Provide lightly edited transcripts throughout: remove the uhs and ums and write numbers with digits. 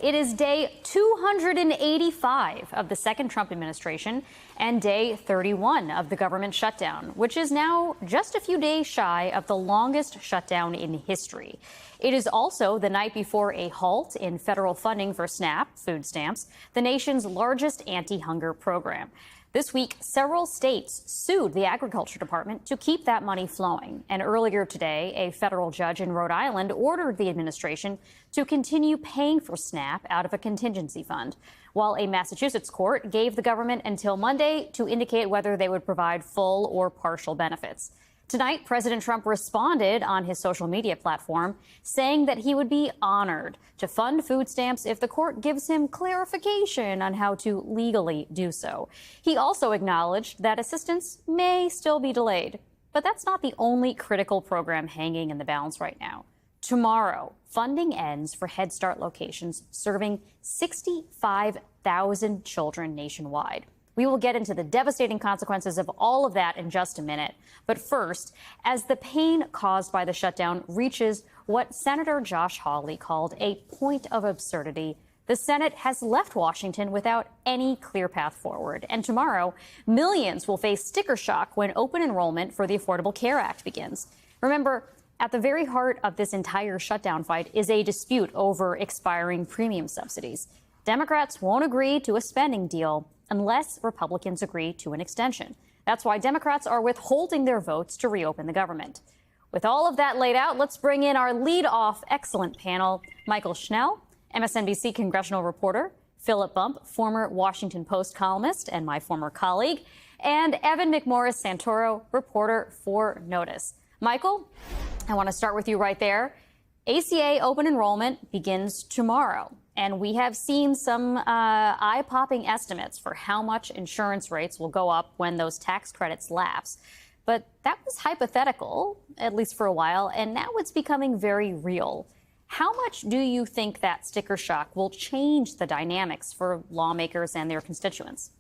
It is day 285 of the second Trump administration and day 31 of the government shutdown, which is now just a few days shy of the longest shutdown in history. It is also the night before a halt in federal funding for SNAP, food stamps, the nation's largest anti-hunger program. This week, several states sued the Agriculture Department to keep that money flowing. And earlier today, a federal judge in Rhode Island ordered the administration to continue paying for SNAP out of a contingency fund, while a Massachusetts court gave the government until Monday to indicate whether they would provide full or partial benefits. Tonight, President Trump responded on his social media platform, saying that he would be honored to fund food stamps if the court gives him clarification on how to legally do so. He also acknowledged that assistance may still be delayed. But that's not the only critical program hanging in the balance right now. Tomorrow, funding ends for Head Start locations serving 65,000 children nationwide. We will get into the devastating consequences of all of that in just a minute. But first, as the pain caused by the shutdown reaches what Senator Josh Hawley called a point of absurdity, the Senate has left Washington without any clear path forward. And tomorrow, millions will face sticker shock when open enrollment for the Affordable Care Act begins. Remember, at the very heart of this entire shutdown fight is a dispute over expiring premium subsidies. Democrats won't agree to a spending deal unless Republicans agree to an extension. That's why Democrats are withholding their votes to reopen the government. With all of that laid out, let's bring in our lead-off excellent panel, Michael Schnell, MSNBC congressional reporter, Philip Bump, former Washington Post columnist and my former colleague, and Evan McMorris Santoro, reporter for Notice. Michael, I want to start with you right there. ACA open enrollment begins tomorrow. And we have seen some eye-popping estimates for how much insurance rates will go up when those tax credits lapse. But that was hypothetical, at least for a while, and now it's becoming very real. How much do you think that sticker shock will change the dynamics for lawmakers and their constituents?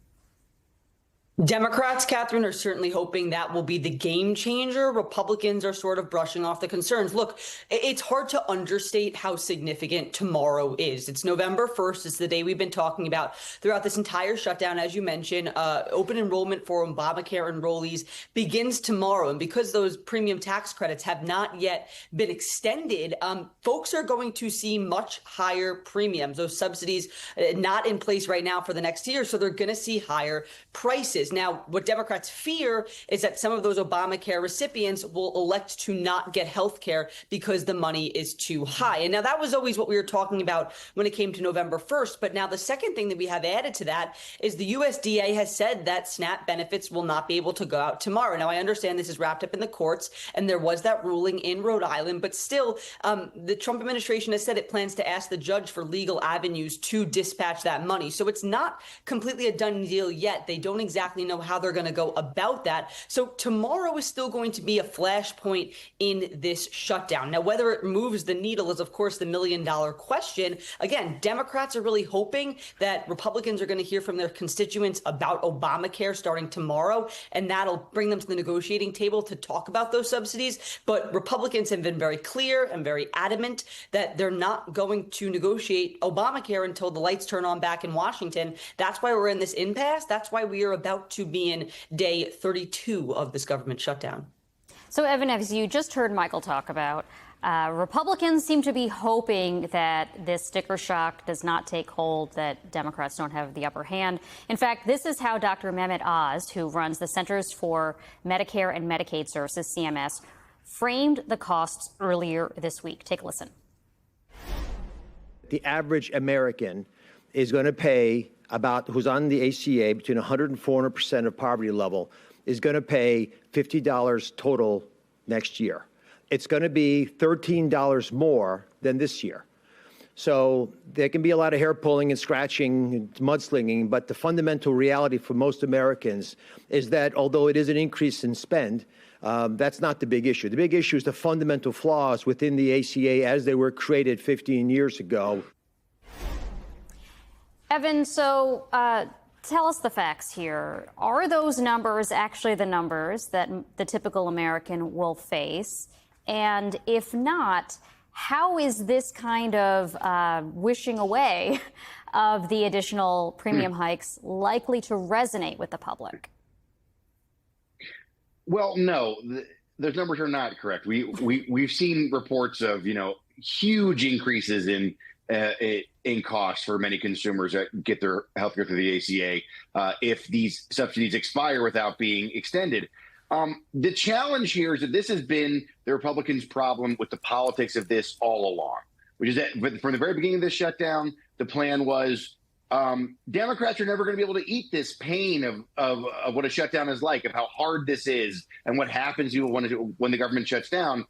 Democrats, Catherine, are certainly hoping that will be the game changer. Republicans are sort of brushing off the concerns. Look, it's hard to understate how significant tomorrow is. It's November 1st. It's the day we've been talking about throughout this entire shutdown. As you mentioned, open enrollment for Obamacare enrollees begins tomorrow. And because those premium tax credits have not yet been extended, folks are going to see much higher premiums. Those subsidies not in place right now for the next year. So they're going to see higher prices. Now, what Democrats fear is that some of those Obamacare recipients will elect to not get health care because the money is too high. And now that was always what we were talking about when it came to November 1st. But now the second thing that we have added to that is the USDA has said that SNAP benefits will not be able to go out tomorrow. Now, I understand this is wrapped up in the courts and there was that ruling in Rhode Island, but still, the Trump administration has said it plans to ask the judge for legal avenues to dispatch that money. So it's not completely a done deal yet. They don't exactly know how they're going to go about that. So tomorrow is still going to be a flashpoint in this shutdown. Now, whether it moves the needle is, of course, the million-dollar question. Again, Democrats are really hoping that Republicans are going to hear from their constituents about Obamacare starting tomorrow, and that'll bring them to the negotiating table to talk about those subsidies. But Republicans have been very clear and very adamant that they're not going to negotiate Obamacare until the lights turn on back in Washington. That's why we're in this impasse. That's why we are about to be in day 32 of this government shutdown. So, Evan, as you just heard Michael talk about, Republicans seem to be hoping that this sticker shock does not take hold, that Democrats don't have the upper hand. In fact, this is how Dr. Mehmet Oz, who runs the Centers for Medicare and Medicaid Services, CMS, framed the costs earlier this week. Take a listen. The average American is going to pay who's on the ACA between 100 and 400% of poverty level is going to pay $50 total next year. It's going to be $13 more than this year. So there can be a lot of hair pulling and scratching and mudslinging, but the fundamental reality for most Americans is that although it is an increase in spend, that's not the big issue. The big issue is the fundamental flaws within the ACA as they were created 15 years ago. Evan, so tell us the facts here. Are those numbers actually the numbers that the typical American will face? And if not, How is this kind of wishing away of the additional premium hikes likely to resonate with the public? Well, no, those numbers are not correct. We've seen reports of huge increases in costs for many consumers that get their healthcare through the ACA if these subsidies expire without being extended. The challenge here is that this has been the Republicans' problem with the politics of this all along, which is that from the very beginning of this shutdown, the plan was Democrats are never going to be able to eat this pain of what a shutdown is like, of how hard this is and what happens when the government shuts down.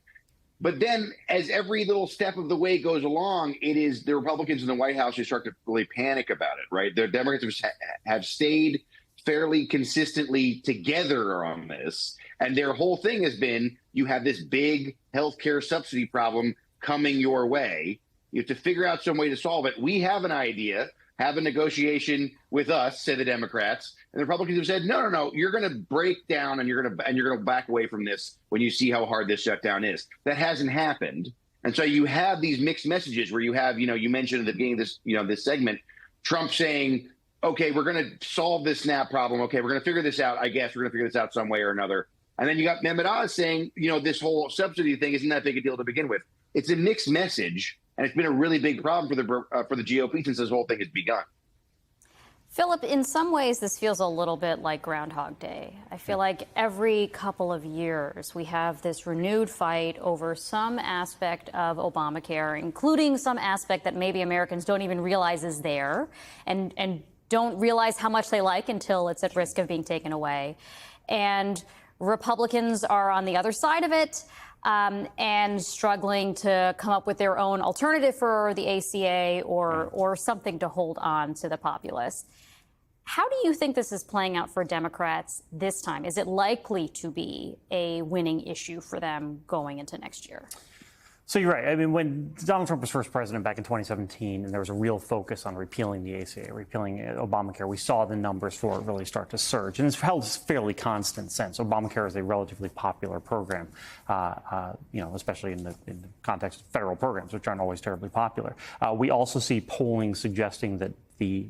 But then as every little step of the way goes along, it is the Republicans in the White House who start to really panic about it, right? The Democrats have stayed fairly consistently together on this. And their whole thing has been, you have this big healthcare subsidy problem coming your way. You have to figure out some way to solve it. We have an idea, have a negotiation with us, say the Democrats. And the Republicans have said, no, you're going to break down and you're going to back away from this when you see how hard this shutdown is. That hasn't happened. And so you have these mixed messages where you have, you mentioned at the beginning of this, this segment, Trump saying, okay, we're going to solve this SNAP problem. Okay, we're going to figure this out. I guess we're going to figure this out some way or another. And then you got Mehmet Oz saying, this whole subsidy thing isn't that big a deal to begin with. It's a mixed message, and it's been a really big problem for the GOP since this whole thing has begun. Philip, in some ways, this feels a little bit like Groundhog Day. I feel like every couple of years we have this renewed fight over some aspect of Obamacare, including some aspect that maybe Americans don't even realize is there and don't realize how much they like until it's at risk of being taken away. And Republicans are on the other side of it and struggling to come up with their own alternative for the ACA or something to hold on to the populace. How do you think this is playing out for Democrats this time? Is it likely to be a winning issue for them going into next year? So you're right. I mean, when Donald Trump was first president back in 2017, and there was a real focus on repealing the ACA, repealing Obamacare, we saw the numbers for it really start to surge. And it's held fairly constant since. Obamacare is a relatively popular program, especially in the context of federal programs, which aren't always terribly popular. We also see polling suggesting that the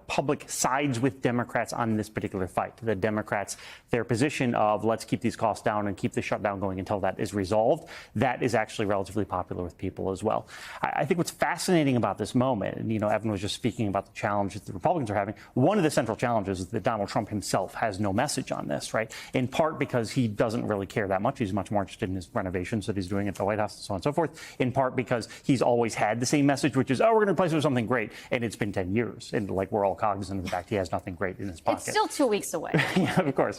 public sides with Democrats on this particular fight. The Democrats, their position of let's keep these costs down and keep the shutdown going until that is resolved, that is actually relatively popular with people as well. I think what's fascinating about this moment, and Evan was just speaking about the challenge that the Republicans are having, one of the central challenges is that Donald Trump himself has no message on this, right? In part because he doesn't really care that much. He's much more interested in his renovations that he's doing at the White House and so on and so forth. In part because he's always had the same message, which is, we're going to replace it with something great. And it's been 10 years. And we're all cognizant of the fact he has nothing great in his pocket. It's still 2 weeks away. Yeah, of course.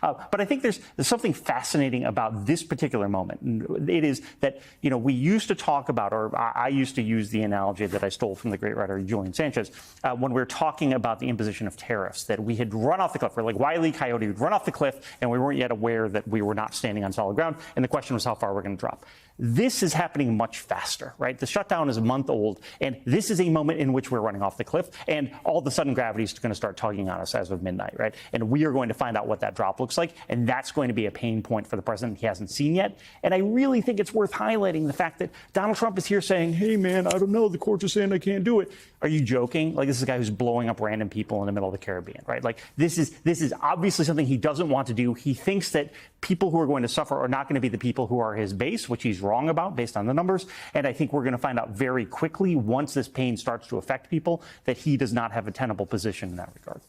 But I think there's something fascinating about this particular moment. It is that, we used to talk about, or I used to use the analogy that I stole from the great writer Julian Sanchez, when we were talking about the imposition of tariffs, that we had run off the cliff. We're like Wile E. Coyote, we'd run off the cliff, and we weren't yet aware that we were not standing on solid ground. And the question was how far we're going to drop. This is happening much faster, right? The shutdown is a month old, and this is a moment in which we're running off the cliff, and all of a sudden gravity is going to start tugging on us as of midnight, right? And we are going to find out what that drop looks like, and that's going to be a pain point for the president he hasn't seen yet. And I really think it's worth highlighting the fact that Donald Trump is here saying, hey, man, I don't know, the courts are saying I can't do it. Are you joking? This is a guy who's blowing up random people in the middle of the Caribbean, right? This is obviously something he doesn't want to do. He thinks that people who are going to suffer are not going to be the people who are his base, which he's wrong about based on the numbers. And I think we're going to find out very quickly, once this pain starts to affect people, that he does not have a tenable position in that regard.